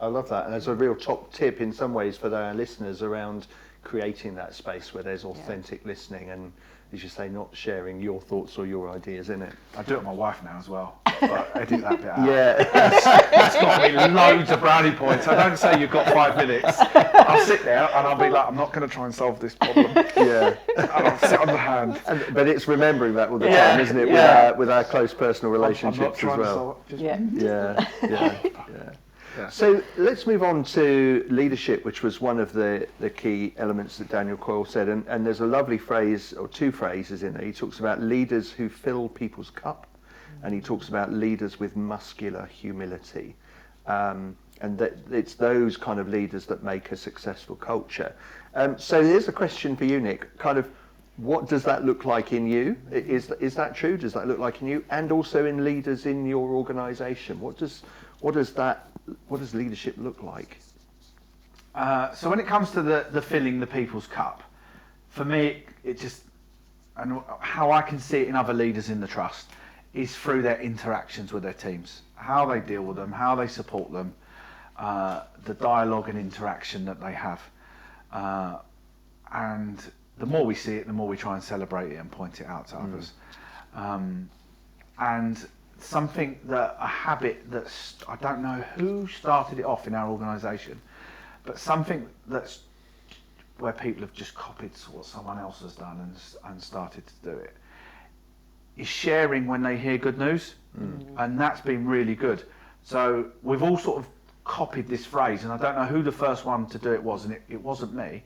I love that, and there's a real top tip in some ways for our listeners around creating that space where there's authentic listening and, as you say, not sharing your thoughts or your ideas in it. I do it with my wife now as well, but edit that bit out. Yeah. That's got me loads of brownie points. I don't say you've got 5 minutes. I'll sit there and I'll be like, I'm not going to try and solve this problem. Yeah. And I'll sit on the hand. But it's remembering that all the time, isn't it, with our close personal I'm not relationships as trying to well. solve it. Just- Yeah. So let's move on to leadership, which was one of the key elements that Daniel Coyle said. And there's a lovely phrase, or 2 phrases in there. He talks about leaders who fill people's cup, and he talks about leaders with muscular humility. And that it's those kind of leaders that make a successful culture. So here's a question for you, Nick. Kind of, what does that look like in you? Is that true? Does that look like in you? And also in leaders in your organisation? What does leadership look like? So when it comes to the filling the people's cup, for me, it just, and how I can see it in other leaders in the trust, is through their interactions with their teams, how they deal with them, how they support them, the dialogue and interaction that they have. And the more we see it, the more we try and celebrate it and point it out to others. And something a habit that's, I don't know who started it off in our organisation, but something that's where people have just copied what someone else has done and started to do it, is sharing when they hear good news. And that's been really good. So we've all sort of copied this phrase, and I don't know who the first one to do it was, and it wasn't me,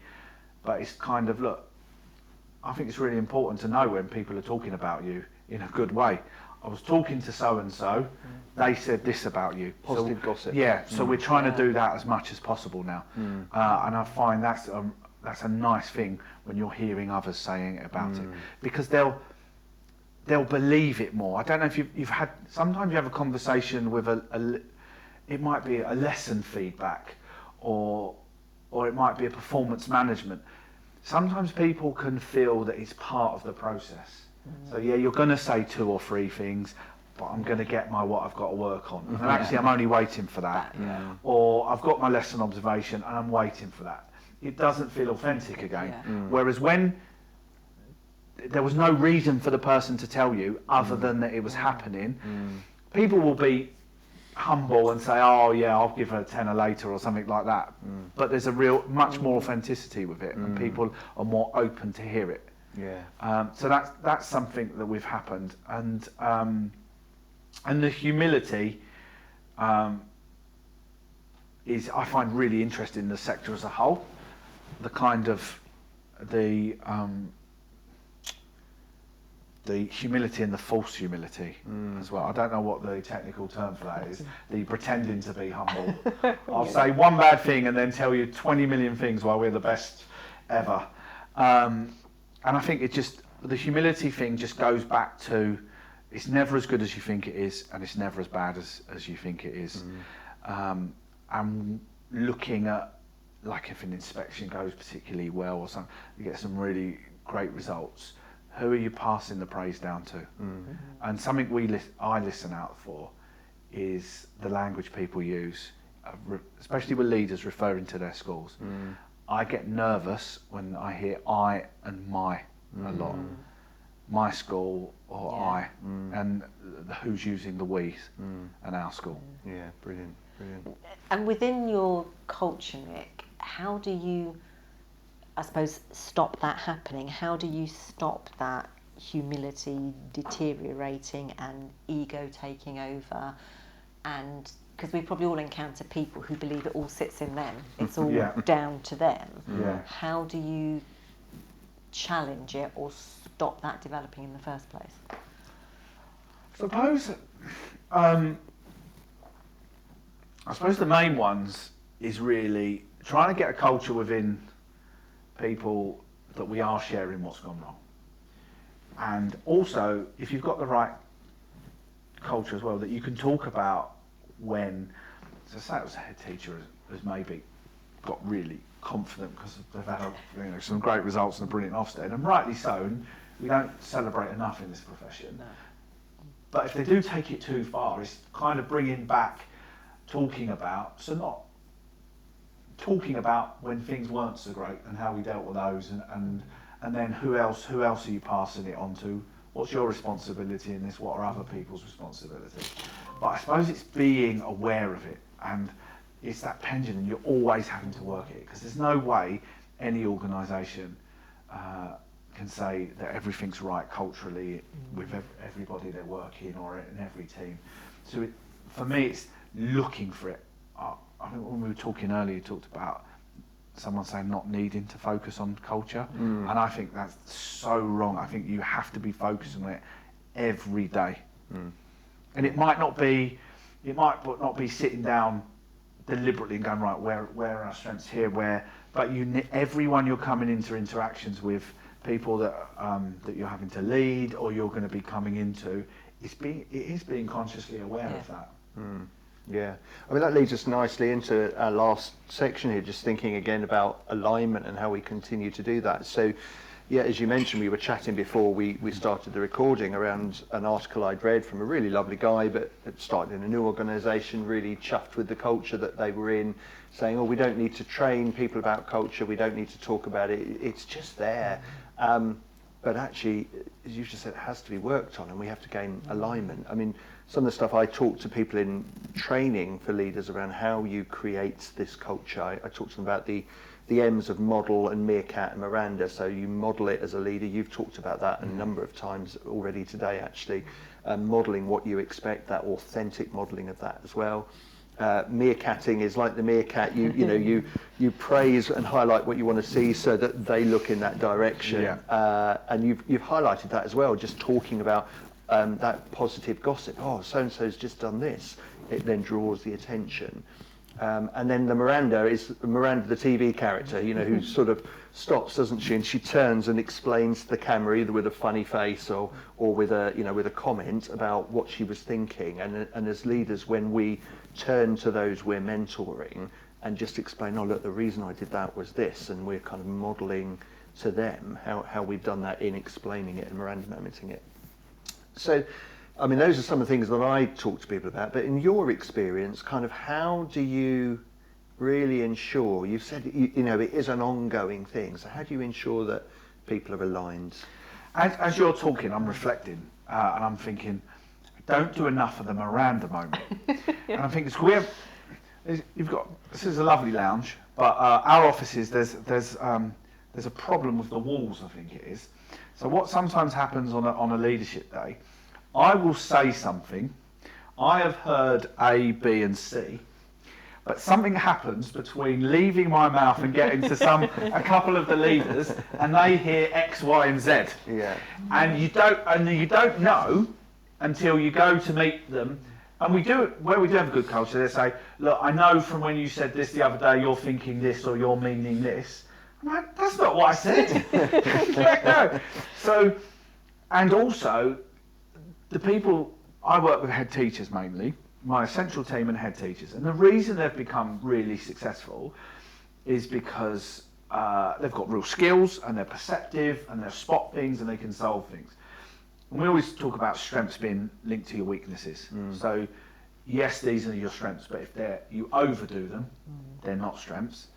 but it's kind of, look, I think it's really important to know when people are talking about you in a good way. I was talking to so-and-so, they said this about you. Positive gossip. Yeah, so we're trying to do that as much as possible now. And I find that's a nice thing when you're hearing others saying about it, because they'll believe it more. I don't know if you've had, sometimes you have a conversation with it might be a lesson feedback, or it might be a performance management. Sometimes people can feel that it's part of the process. So yeah, you're going to say 2 or 3 things, but I'm going to get what I've got to work on. And actually I'm only waiting for that. Or I've got my lesson observation and I'm waiting for that. It doesn't feel authentic again. Whereas when there was no reason for the person to tell you other than that it was happening, people will be humble and say, oh yeah, I'll give her a tenner later or something like that. But there's much more authenticity with it, and people are more open to hear it. So that's something that we've happened, and the humility is, I find, really interesting in the sector as a whole. The kind of the humility and the false humility as well. I don't know what the technical term for that is. The pretending to be humble. I'll say one bad thing and then tell you 20 million things why we're the best ever. And I think the humility thing just goes back to, it's never as good as you think it is, and it's never as bad as you think it is. And looking at, like, if an inspection goes particularly well or something, you get some really great results. Who are you passing the praise down to? And something I listen out for is the language people use, especially with leaders referring to their schools. I get nervous when I hear I and my a lot. My school or I, and who's using the we and our school. Yeah, brilliant. And within your culture, Nick, how do you, I suppose, stop that happening? How do you stop that humility deteriorating and ego taking over? And because we probably all encounter people who believe it all sits in them, it's all down to them. How do you challenge it or stop that developing in the first place? I suppose the main ones is really trying to get a culture within people that we are sharing what's gone wrong. And also, if you've got the right culture as well, that you can talk about when, so say it was a head teacher has maybe got really confident because they've had some great results and a brilliant Ofsted, and rightly so, and we don't celebrate enough in this profession. But if they do take it too far, it's kind of bringing back talking about, so not talking about when things weren't so great and how we dealt with those, and then who else are you passing it on to? What's your responsibility in this? What are other people's responsibilities? But I suppose it's being aware of it, and it's that pendulum. You're always having to work it, because there's no way any organisation can say that everything's right culturally with everybody they're working or in every team. So for me, it's looking for it. I think when we were talking earlier, you talked about someone saying not needing to focus on culture, and I think that's so wrong. I think you have to be focusing on it every day, and it might not be sitting down deliberately and going, right, where are our strengths here, but everyone you're coming into interactions with, people that you're having to lead or you're going to be coming into, it is being consciously aware of that. Yeah, I mean, that leads us nicely into our last section here, just thinking again about alignment and how we continue to do that. So, yeah, as you mentioned, we were chatting before we started the recording around an article I'd read from a really lovely guy, but had started in a new organisation, really chuffed with the culture that they were in, saying, oh, we don't need to train people about culture, we don't need to talk about it, it's just there. But actually, as you just said, it has to be worked on, and we have to gain alignment. I mean, some of the stuff I talk to people in training for leaders around how you create this culture. I talk to them about the M's of model and meerkat and Miranda. So you model it as a leader. You've talked about that a number of times already today, actually. Modeling what you expect, that authentic modeling of that as well. Meerkatting is like the meerkat. You praise and highlight what you want to see so that they look in that direction. Yeah. And you've highlighted that as well, just talking about that positive gossip. Oh, so and so's just done this. It then draws the attention. And then the Miranda is Miranda, the TV character, who sort of stops, doesn't she? And she turns and explains to the camera, either with a funny face or with a comment about what she was thinking. And as leaders, when we turn to those we're mentoring and just explain, oh look, the reason I did that was this, and we're kind of modelling to them how we've done that in explaining it and Miranda momenting it. So, I mean, those are some of the things that I talk to people about, but in your experience, kind of how do you really ensure, you've said, it is an ongoing thing, so how do you ensure that people are aligned? As you're talking, I'm reflecting, and I'm thinking, don't do enough of the Miranda moment. And I'm thinking, this is a lovely lounge, but our offices, there's a problem with the walls, I think it is. So what sometimes happens on a leadership day, I will say something, I have heard A, B and C, but something happens between leaving my mouth and getting to a couple of the leaders, and they hear X, Y and Z. Yeah. And you don't know until you go to meet them. And where we do have a good culture, they say, look, I know from when you said this the other day, you're thinking this or you're meaning this. I'm like, that's not what I said. Like, no. So, and also, the people, I work with head teachers mainly, my essential team and head teachers. And the reason they've become really successful is because they've got real skills and they're perceptive and they spot things and they can solve things. And we always talk about strengths being linked to your weaknesses. So, yes, these are your strengths, but if you overdo them, they're not strengths.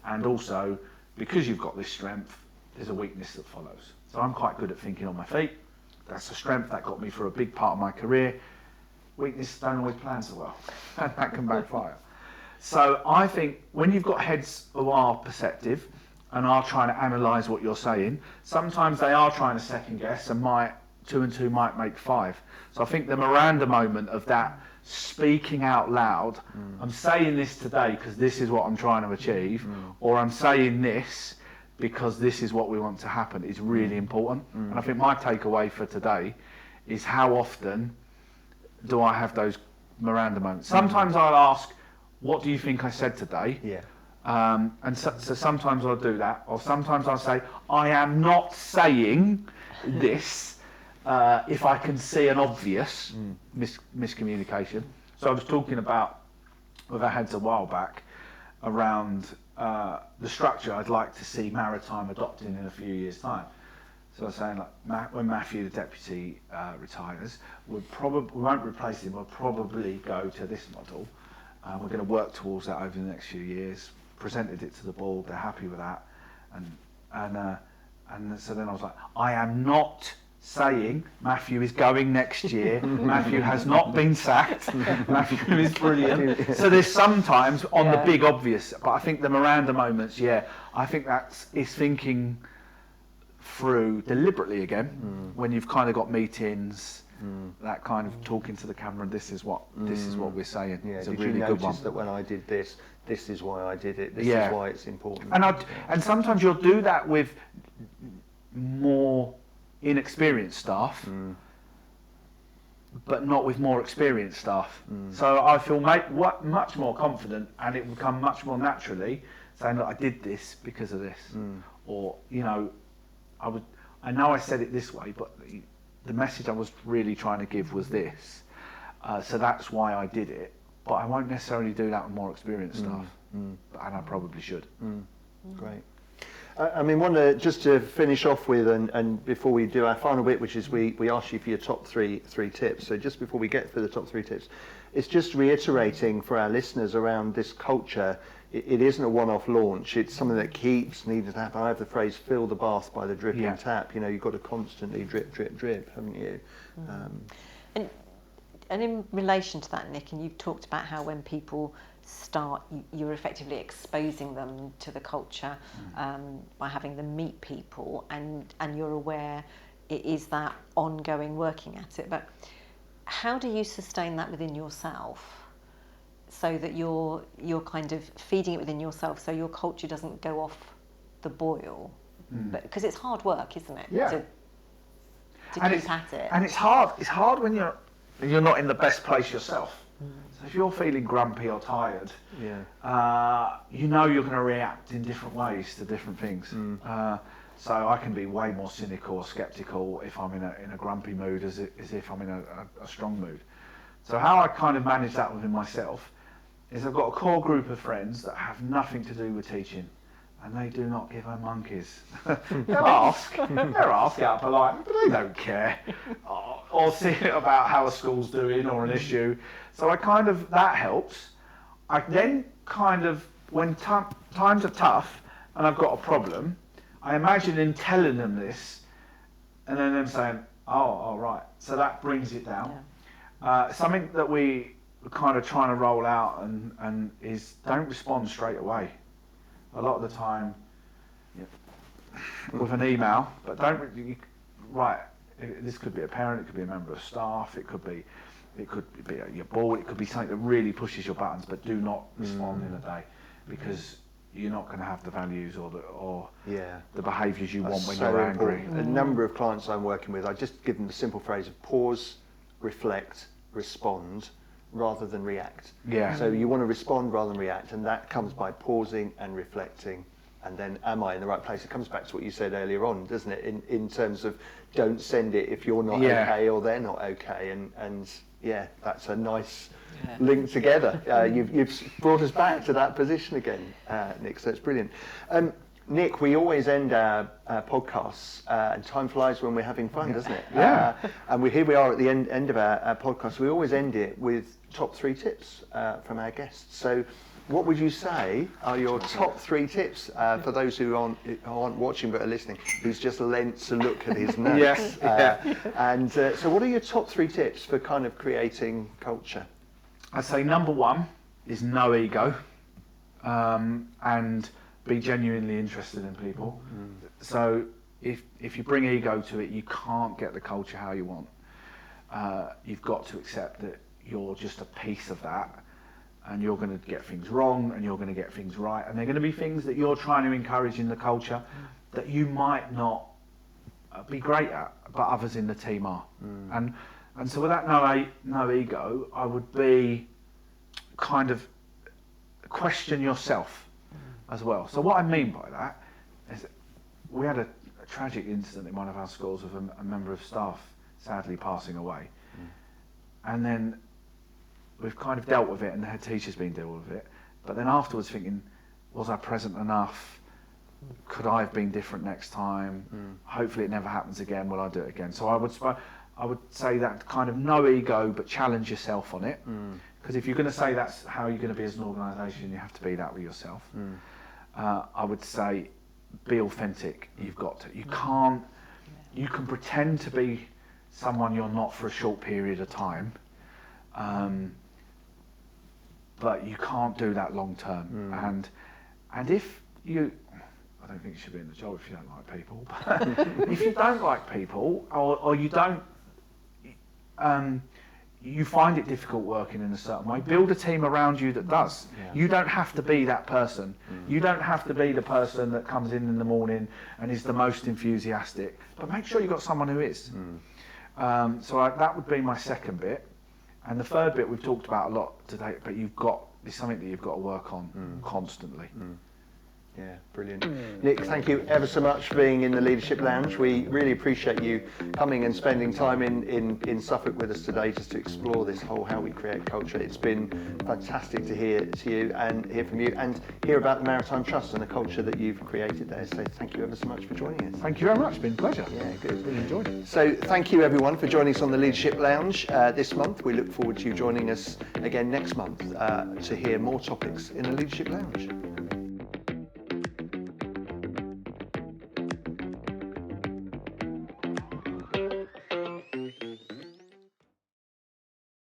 And also, because you've got this strength, there's a weakness that follows. So I'm quite good at thinking on my feet. That's a strength that got me through a big part of my career. Weaknesses don't always plan so well, and that can backfire. So I think when you've got heads who are perceptive and are trying to analyse what you're saying, sometimes they are trying to second guess and 2 and 2 might make 5. So I think the Miranda moment of that speaking out loud, I'm saying this today because this is what I'm trying to achieve, or I'm saying this because this is what we want to happen, is really important. And I think my takeaway for today is how often do I have those Miranda moments. Sometimes I'll ask, what do you think I said today? Yeah. And so sometimes I'll do that, or sometimes I'll say, I am not saying this, if I can see an obvious miscommunication. So I was talking about, with our heads a while back, around the structure I'd like to see Maritime adopting in a few years' time. So I was saying, like, when Matthew, the deputy, retires, we won't replace him. We'll probably go to this model. We're going to work towards that over the next few years. Presented it to the board. They're happy with that, and so then I was like, I am not saying Matthew is going next year. Matthew has not been sacked. Matthew is brilliant. So there's sometimes on the big obvious, but I think the Miranda moments, I think is thinking through deliberately again when you've kind of got meetings, that kind of talking to the camera. This is what we're saying. Yeah. It's a Did really you good notice one. that when I did this, this is why I did it. This is why it's important. And sometimes you'll do that with more inexperienced staff, but not with more experienced staff. So I feel much more confident, and it will come much more naturally, saying, look, I did this because of this, or I know I said it this way, but the message I was really trying to give was this. So that's why I did it, but I won't necessarily do that with more experienced staff, and I probably should. Great. I mean, just to finish off with, and before we do our final bit, which is we ask you for your top three tips. So just before we get for the top 3 tips, it's just reiterating for our listeners around this culture. It isn't a one-off launch. It's something that keeps needing to happen. I have the phrase "fill the bath by the dripping tap." You've got to constantly drip, drip, drip, haven't you? And in relation to that, Nick, and you've talked about how when people start, you're effectively exposing them to the culture by having them meet people, and you're aware it is that ongoing working at it. But how do you sustain that within yourself, so that you're kind of feeding it within yourself, so your culture doesn't go off the boil? Because it's hard work, isn't it? Yeah. To keep at it. And it's hard. It's hard when you're not in the best place yourself. So if you're feeling grumpy or tired, you're going to react in different ways to different things. So I can be way more cynical or sceptical if I'm in a grumpy mood as if I'm in a strong mood. So how I kind of manage that within myself is I've got a core group of friends that have nothing to do with teaching, and they do not give a monkeys. They'll ask out polite, but they don't care. Or see about how a school's doing or an issue. So that helps. I then kind of, when times are tough and I've got a problem, I imagine in telling them this, and then them saying, oh, right. So that brings it down. Something that we kind of trying to roll out and is don't respond straight away. A lot of the time, with an email, but this could be a parent, it could be a member of staff, it could be your board, it could be something that really pushes your buttons, but do not respond in a day, because you're not going to have the values or the behaviours you want when you're angry. A number of clients I'm working with, I just give them the simple phrase of pause, reflect, respond, rather than react. So you want to respond rather than react, and that comes by pausing and reflecting. And then, am I in the right place? It comes back to what you said earlier on, doesn't it? In terms of, don't send it if you're not okay or they're not okay. And that's a nice link together. You've brought us back to that position again, Nick. So it's brilliant. Nick, we always end our podcasts, and time flies when we're having fun, doesn't it? And here we are at the end of our podcast. We always end it with top 3 tips from our guests. So what would you say are your top 3 tips for those who aren't watching but are listening, who's just lent to look at his notes? So what are your top 3 tips for kind of creating culture? I'd say number 1 is no ego, and be genuinely interested in people. So if you bring ego to it, you can't get the culture how you want. You've got to accept that you're just a piece of that, and you're going to get things wrong and you're going to get things right, and they're going to be things that you're trying to encourage in the culture that you might not be great at, but others in the team are. And so with that no ego, I would be kind of question yourself as well. So what I mean by that is that we had a tragic incident in one of our schools with a member of staff sadly passing away. And then we've kind of dealt with it, and the head teacher's been dealing with it. But then afterwards thinking, was I present enough? could I have been different next time? Hopefully it never happens again. Will I do it again? So I would say that kind of no ego, but challenge yourself on it. Because if you're going to say that's how you're going to be as an organisation, you have to be that with yourself. I would say be authentic. You've got to. You can't. You can pretend to be someone you're not for a short period of time, but you can't do that long term. And if you, I don't think you should be in the job if you don't like people. But if you don't like people, or you don't, you find it difficult working in a certain way, build a team around you that does. You don't have to be that person. You don't have to be the person that comes in the morning and is the most enthusiastic, but make sure you've got someone who is. That would be my second bit. And the third bit we've talked about a lot today, but it's something that you've got to work on constantly. Yeah, brilliant. Nick, thank you ever so much for being in the Leadership Lounge. We really appreciate you coming and spending time in Suffolk with us today just to explore this whole how we create culture. It's been fantastic to hear from you and hear about the Maritime Trust and the culture that you've created there. So thank you ever so much for joining us. Thank you very much. It's been a pleasure. Yeah, good. Really enjoyed it. So thank you everyone for joining us on the Leadership Lounge this month. We look forward to you joining us again next month to hear more topics in the Leadership Lounge.